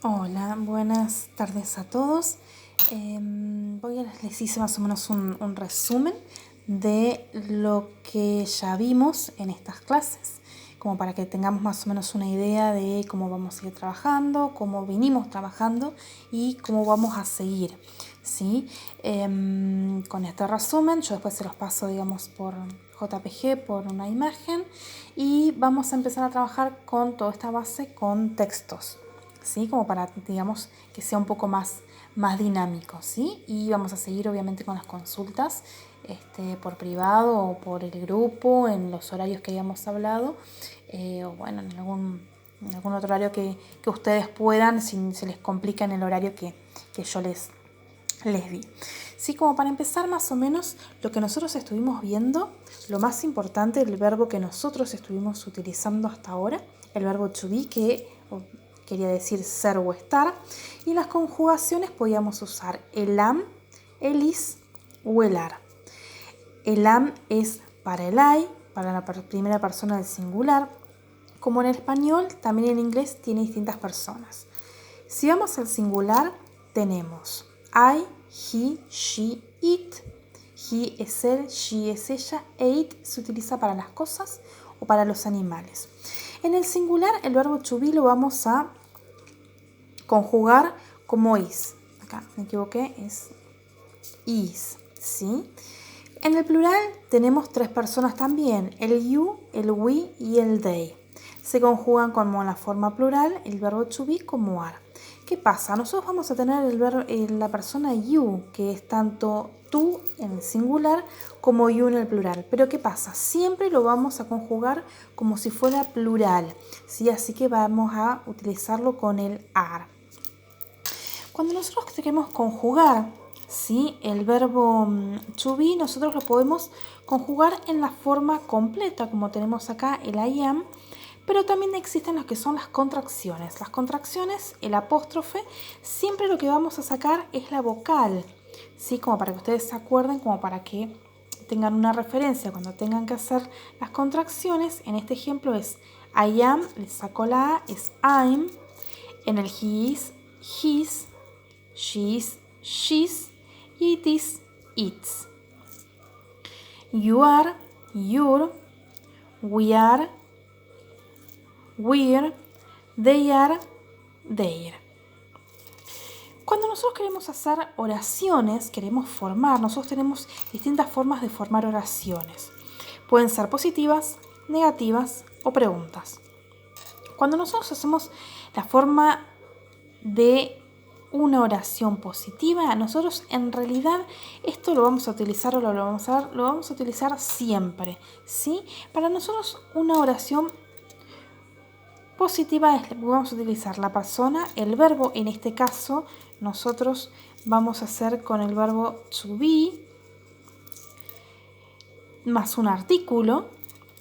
Hola, buenas tardes a todos. Les hice más o menos un resumen de lo que ya vimos en estas clases, como para que tengamos más o menos una idea de cómo vamos a ir trabajando, cómo vinimos trabajando y cómo vamos a seguir, ¿sí? Con este resumen, yo después se los paso, digamos, por JPG, por una imagen, y vamos a empezar a trabajar con toda esta base con textos, ¿sí? Como para, digamos, que sea un poco más dinámico, ¿sí? Y vamos a seguir obviamente con las consultas por privado o por el grupo, en los horarios que habíamos hablado, o bueno, en algún otro horario que ustedes puedan, si se les complica en el horario que yo les di. Sí, como para empezar más o menos lo que nosotros estuvimos viendo, lo más importante, el verbo que nosotros estuvimos utilizando hasta ahora, el verbo to be, que quería decir ser o estar, y las conjugaciones podíamos usar el am, el is o el are. El am es para el I, para la primera persona del singular. Como en español, también en inglés tiene distintas personas. Si vamos al singular, tenemos I, he, she, it. He es él, she es ella, e it se utiliza para las cosas o para los animales. En el singular, el verbo to be lo vamos a conjugar como is. Acá me equivoqué, es is, ¿sí? En el plural tenemos tres personas también, el you, el we y el they. Se conjugan como en la forma plural el verbo to be como are. ¿Qué pasa? Nosotros vamos a tener la persona you, que es tanto tú en el singular como you en el plural. Pero ¿qué pasa? Siempre lo vamos a conjugar como si fuera plural, ¿sí? Así que vamos a utilizarlo con el are. Cuando nosotros queremos conjugar, ¿sí?, el verbo to be, nosotros lo podemos conjugar en la forma completa, como tenemos acá el I am, pero también existen lo que son las contracciones. Las contracciones, el apóstrofe, siempre lo que vamos a sacar es la vocal, ¿sí?, como para que ustedes se acuerden, como para que tengan una referencia cuando tengan que hacer las contracciones. En este ejemplo es I am, le saco la A, es I'm. En el he is, his. She is, she's, it is, its. You are, your, we are, we're, they are, their. Cuando nosotros queremos hacer oraciones, queremos formar, nosotros tenemos distintas formas de formar oraciones. Pueden ser positivas, negativas o preguntas. Cuando nosotros hacemos la forma de una oración positiva, nosotros en realidad esto lo vamos a utilizar o lo vamos a utilizar siempre, ¿sí? Para nosotros una oración positiva vamos a utilizar la persona, el verbo, en este caso nosotros vamos a hacer con el verbo to be más un artículo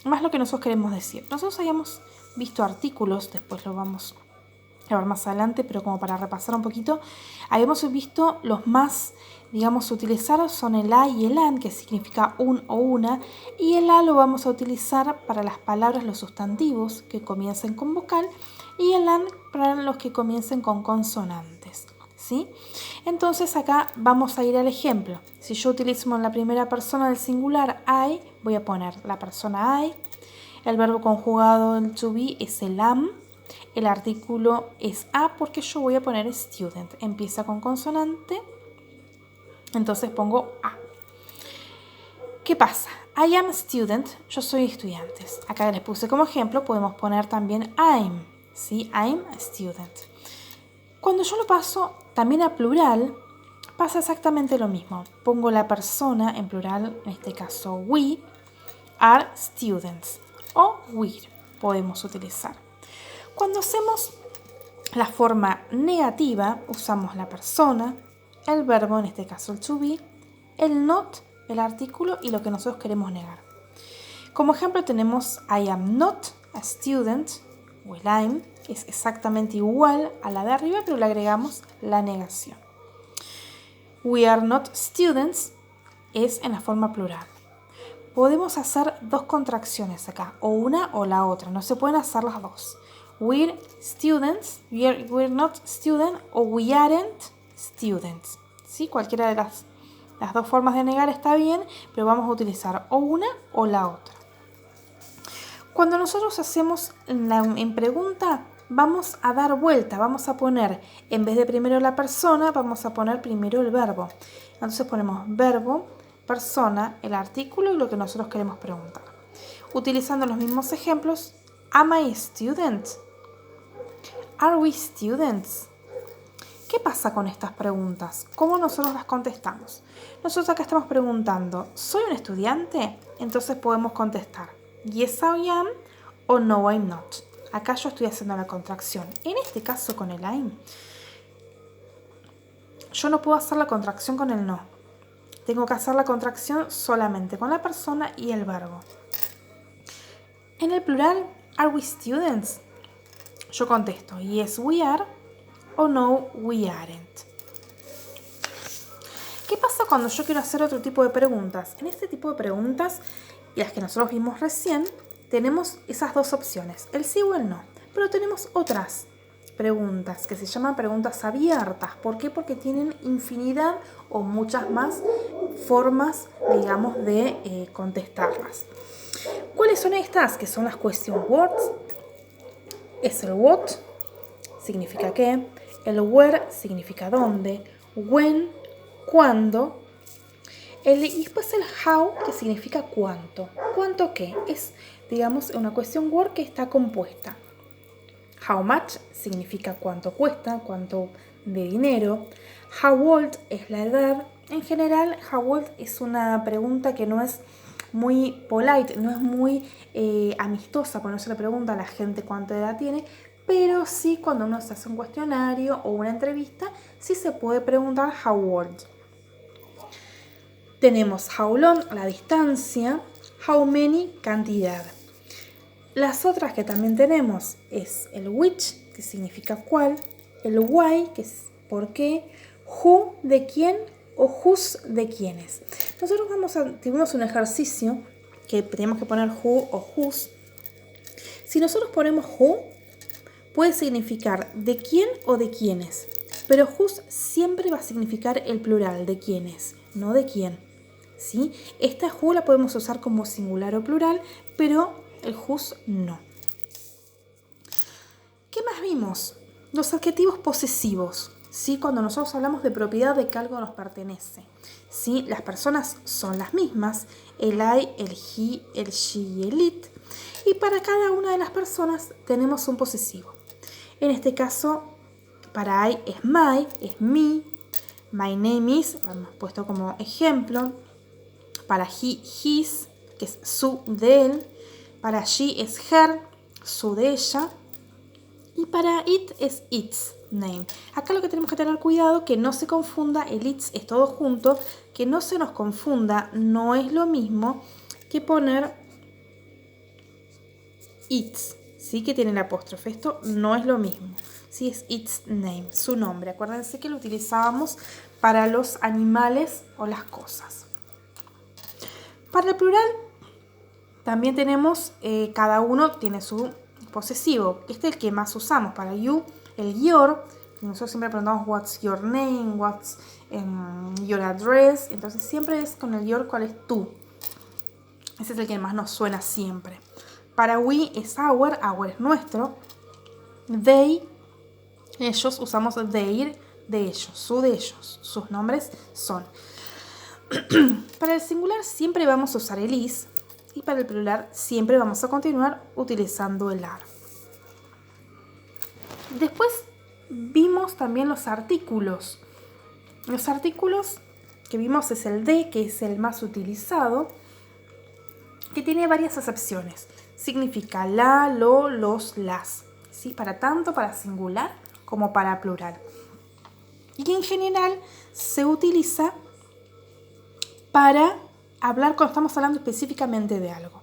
más lo que nosotros queremos decir. Nosotros habíamos visto artículos, después lo vamos a ver más adelante, pero como para repasar un poquito, habíamos visto los más, digamos, utilizados son el a y el an, que significa un o una, y el a lo vamos a utilizar para las palabras, los sustantivos que comiencen con vocal, y el an para los que comiencen con consonantes, ¿sí? Entonces acá vamos a ir al ejemplo. Si yo utilizo en la primera persona del singular I, voy a poner la persona I, el verbo conjugado en to be es el am, el artículo es a porque yo voy a poner student. Empieza con consonante, entonces pongo a. ¿Qué pasa? I am student, yo soy estudiante. Acá les puse como ejemplo, podemos poner también I'm, ¿sí? I'm a student. Cuando yo lo paso también a plural, pasa exactamente lo mismo. Pongo la persona en plural, en este caso we are students o we're podemos utilizar. Cuando hacemos la forma negativa, usamos la persona, el verbo, en este caso el to be, el not, el artículo y lo que nosotros queremos negar. Como ejemplo tenemos I am not a student, o el I'm, es exactamente igual a la de arriba, pero le agregamos la negación. We are not students es en la forma plural. Podemos hacer dos contracciones acá, o una o la otra, no se pueden hacer las dos. we're students, we're not students o we aren't students. ¿Sí? Cualquiera de las dos formas de negar está bien, pero vamos a utilizar o una o la otra. Cuando nosotros hacemos en pregunta, vamos a dar vuelta, vamos a poner, en vez de primero la persona, vamos a poner primero el verbo. Entonces ponemos verbo, persona, el artículo y lo que nosotros queremos preguntar. Utilizando los mismos ejemplos, am I a student? Are we students? ¿Qué pasa con estas preguntas? ¿Cómo nosotros las contestamos? Nosotros acá estamos preguntando, ¿soy un estudiante? Entonces podemos contestar, yes I am o no I'm not. Acá yo estoy haciendo la contracción. En este caso con el I'm, yo no puedo hacer la contracción con el no. Tengo que hacer la contracción solamente con la persona y el verbo. En el plural, are we students? Yo contesto, yes we are o no we aren't. ¿Qué pasa cuando yo quiero hacer otro tipo de preguntas? En este tipo de preguntas, y las que nosotros vimos recién, tenemos esas dos opciones, el sí o el no. Pero tenemos otras preguntas que se llaman preguntas abiertas. ¿Por qué? Porque tienen infinidad o muchas más formas, digamos, de contestarlas. ¿Cuáles son estas? Que son las question words. Es el what, significa qué. El where significa dónde. When, cuándo. Y después el how, que significa cuánto. ¿Cuánto qué? Es, digamos, una question word que está compuesta. How much significa cuánto cuesta, cuánto de dinero. How old es la edad. En general, how old es una pregunta que no es muy polite, no es muy amistosa, porque no se le pregunta a la gente cuánta edad tiene, pero sí cuando uno se hace un cuestionario o una entrevista, sí se puede preguntar how old. Tenemos how long, la distancia, how many, cantidad. Las otras que también tenemos es el which, que significa cuál, el why, que es por qué, who, de quién, o whose, de quiénes. Nosotros tuvimos un ejercicio que tenemos que poner who o whose. Si nosotros ponemos who, puede significar de quién o de quiénes, pero whose siempre va a significar el plural, de quiénes, no de quién. ¿Sí? Esta who la podemos usar como singular o plural, pero el whose no. ¿Qué más vimos? Los adjetivos posesivos. ¿Sí? Cuando nosotros hablamos de propiedad de que algo nos pertenece. ¿Sí? Las personas son las mismas, el I, el he, el she y el it. Y para cada una de las personas tenemos un posesivo. En este caso, para I es my, es me, my name is, lo hemos puesto como ejemplo. Para he, his, que es su, de él. Para she es her, su, de ella. Y para it es its name. Acá lo que tenemos que tener cuidado que no se confunda, el its es todo junto, que no se nos confunda, no es lo mismo que poner its, ¿sí? Que tiene el apóstrofe. Esto no es lo mismo, ¿sí? Es its name, su nombre. Acuérdense que lo utilizábamos para los animales o las cosas. Para el plural también tenemos, cada uno tiene su posesivo. Este es el que más usamos. Para you, el your. Nosotros siempre preguntamos what's your name, what's your address. Entonces siempre es con el your, ¿cuál es tú? Ese es el que más nos suena siempre. Para we es our es nuestro. They, ellos, usamos their, de ellos, su de ellos. Sus nombres son. Para el singular siempre vamos a usar el is. Y para el plural siempre vamos a continuar utilizando el are. Después vimos también los artículos. Los artículos que vimos es el de, que es el más utilizado, que tiene varias acepciones. Significa la, lo, los, las. ¿Sí? Tanto para singular como para plural. Y en general se utiliza para hablar cuando estamos hablando específicamente de algo,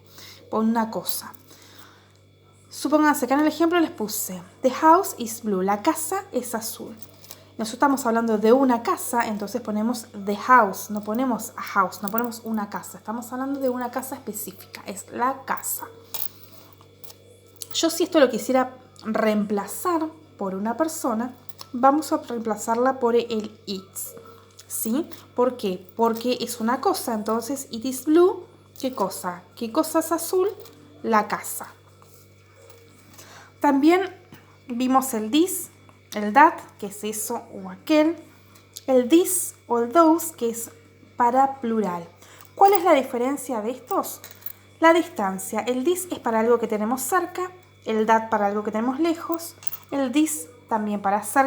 por una cosa. Supónganse, acá en el ejemplo les puse the house is blue, la casa es azul. Nosotros estamos hablando de una casa, entonces ponemos the house, no ponemos a house, no ponemos una casa. Estamos hablando de una casa específica, es la casa. Yo si esto lo quisiera reemplazar por una persona, vamos a reemplazarla por el its, ¿sí? ¿Por qué? Porque es una cosa, entonces it is blue, ¿qué cosa? ¿Qué cosa es azul? La casa. También vimos el this, el that, que es eso o aquel, el this o el those, que es para plural. ¿Cuál es la diferencia de estos? La distancia. El this es para algo que tenemos cerca, el that para algo que tenemos lejos, el this también para cerca